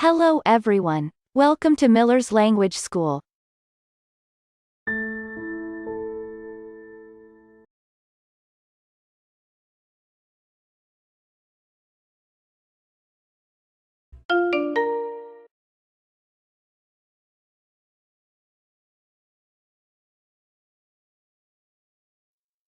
Hello everyone. Welcome to Miller's Language School.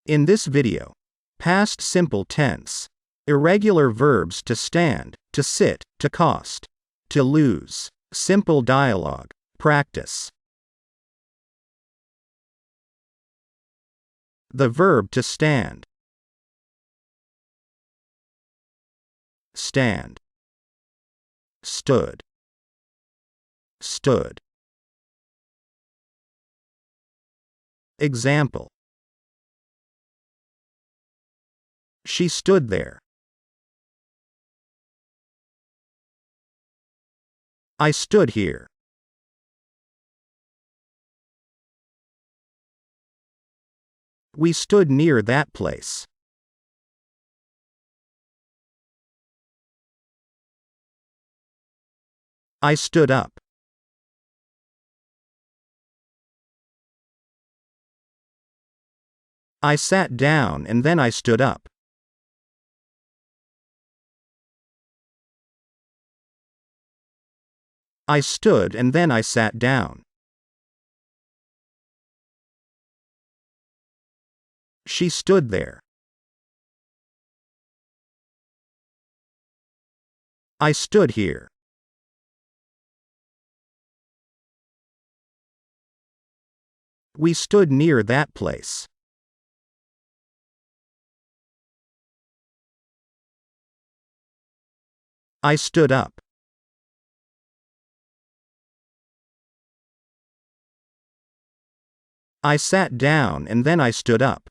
In this video, past simple tense, irregular verbs to stand, to sit, to cost, to lose, simple dialogue, practice. The verb to stand. Stand. Stood. Stood. Example. She stood there. I stood here. We stood near that place. I stood up. I sat down and then I stood up. I stood and then I sat down. She stood there. I stood here. We stood near that place. I stood up. I sat down and then I stood up.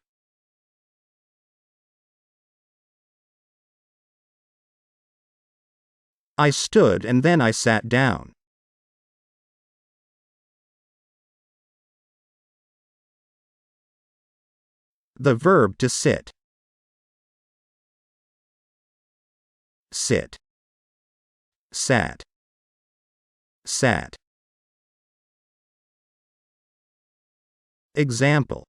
I stood and then I sat down. The verb to sit. Sit. Sat. Sat. Example.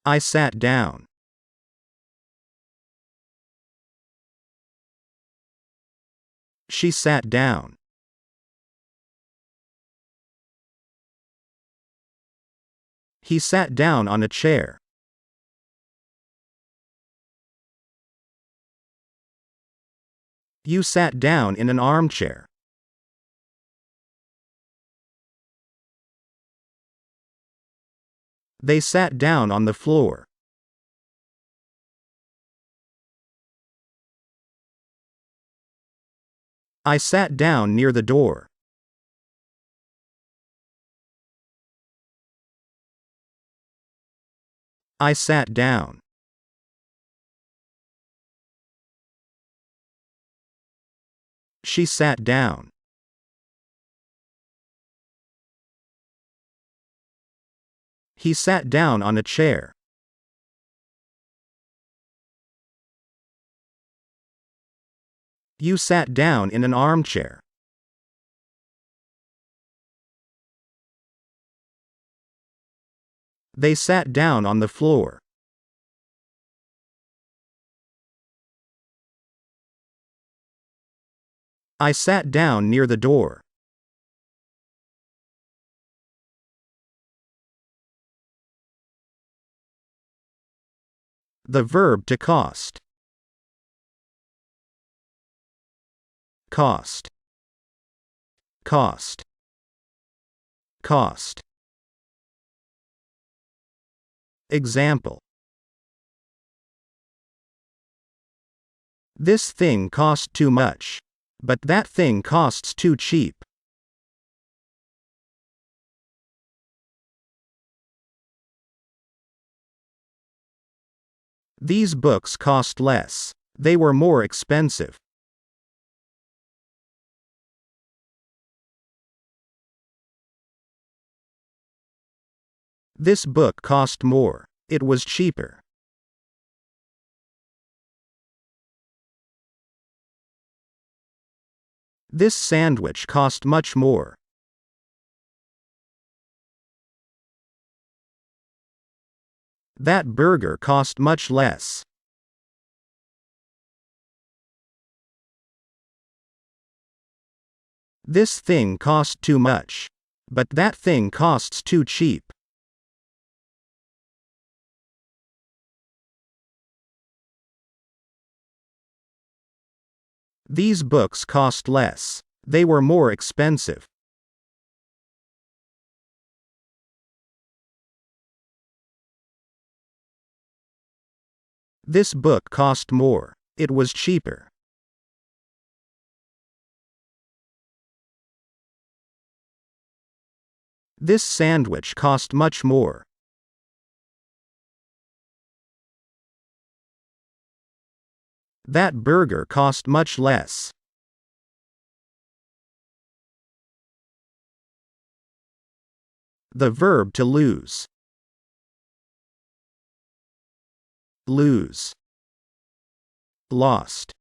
I sat down. She sat down. He sat down on a chair. You sat down in an armchair. They sat down on the floor. I sat down near the door. I sat down. She sat down. He sat down on a chair. You sat down in an armchair. They sat down on the floor. I sat down near the door. The verb to cost. Cost. Cost. Cost. Example. This thing cost too much. But that thing costs too cheap. These books cost less. They were more expensive. This book cost more. It was cheaper. This sandwich cost much more. That burger cost much less. This thing cost too much. But that thing costs too cheap. These books cost less. They were more expensive. This book cost more. It was cheaper. This sandwich cost much more. That burger cost much less. The verb to lose. Lose. Lost.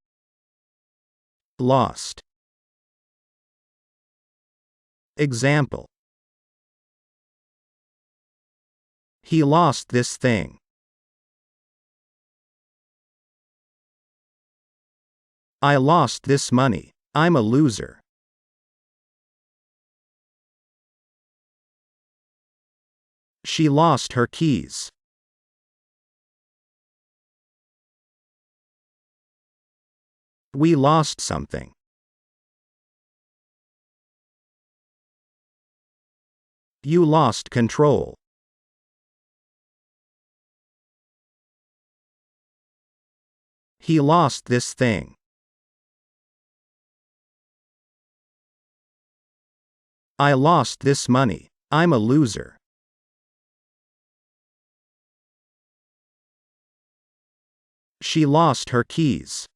Lost. Example. He lost this thing. I lost this money. I'm a loser. She lost her keys. We lost something. You lost control. He lost this thing. I lost this money. I'm a loser. She lost her keys.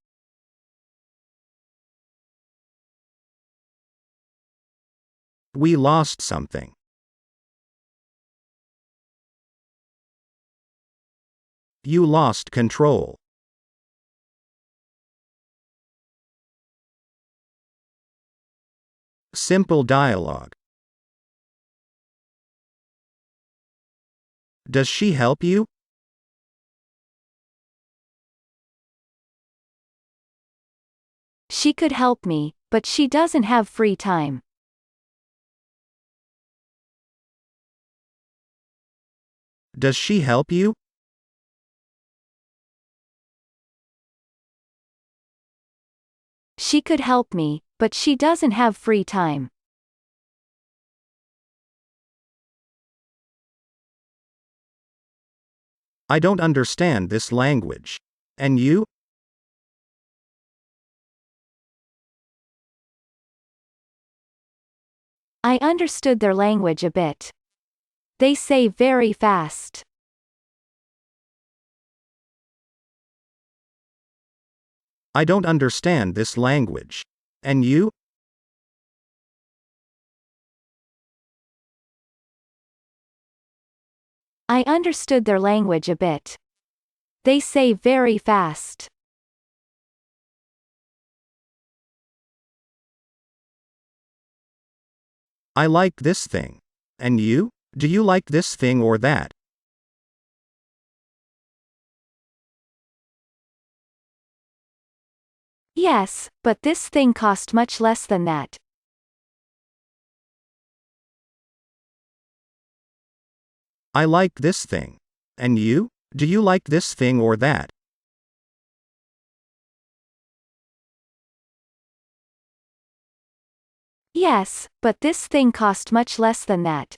We lost something. You lost control. Simple dialogue. Does she help you? She could help me, but she doesn't have free time. Does she help you? She could help me, but she doesn't have free time. I don't understand this language. And you? I understood their language a bit. They say very fast. I don't understand this language. And you? I understood their language a bit. They say very fast. I like this thing. And you? Do you like this thing or that? Yes, but this thing cost much less than that. I like this thing. And you? Do you like this thing or that? Yes, but this thing cost much less than that.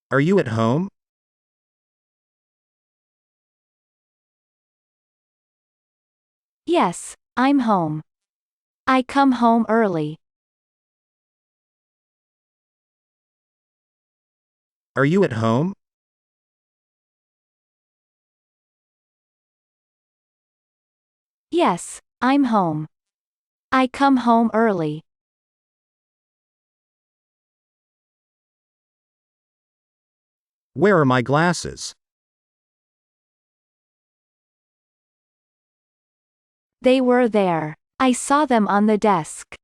Are you at home? Yes, I'm home. I come home early. Are you at home? Yes, I'm home. I come home early. Where are my glasses? They were there. I saw them on the desk.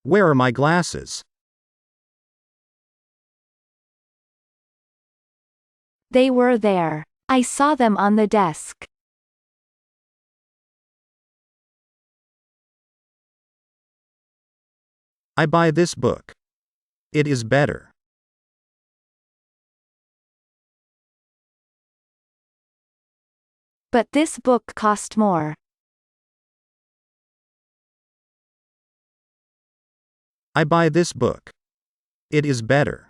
Where are my glasses? They were there. I saw them on the desk. I buy this book. It is better. But this book cost more. I buy this book. It is better.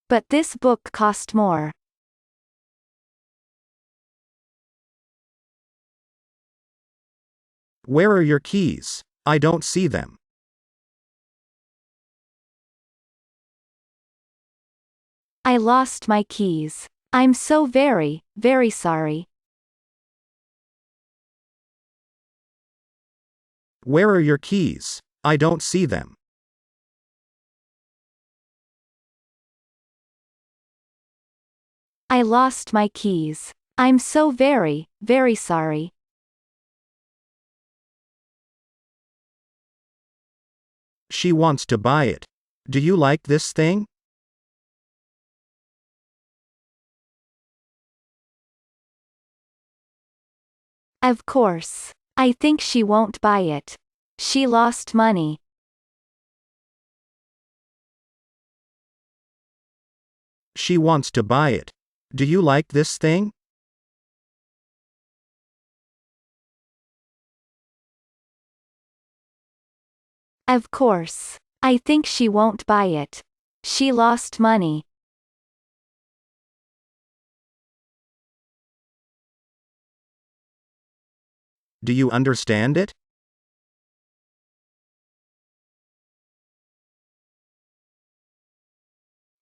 But this book cost more. Where are your keys? I don't see them. I lost my keys. I'm so very, very sorry. Where are your keys? I don't see them. I lost my keys. I'm so very, very sorry. She wants to buy it. Do you like this thing? Of course. I think she won't buy it. She lost money. She wants to buy it. Do you like this thing? Of course. I think she won't buy it. She lost money. Do you understand it?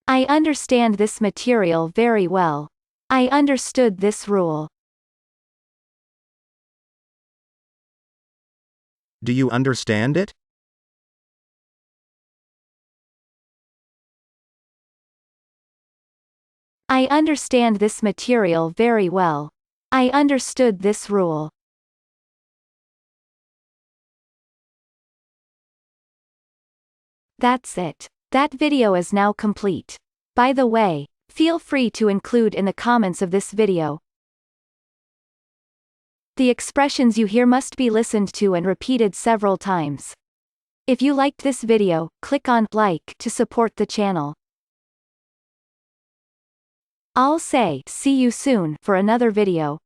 I understand this material very well. I understood this rule. Do you understand it? I understand this material very well. I understood this rule. That's it. That video is now complete. By the way, feel free to include in the comments of this video. The expressions you hear must be listened to and repeated several times. If you liked this video, click on like to support the channel. I'll say see you soon for another video.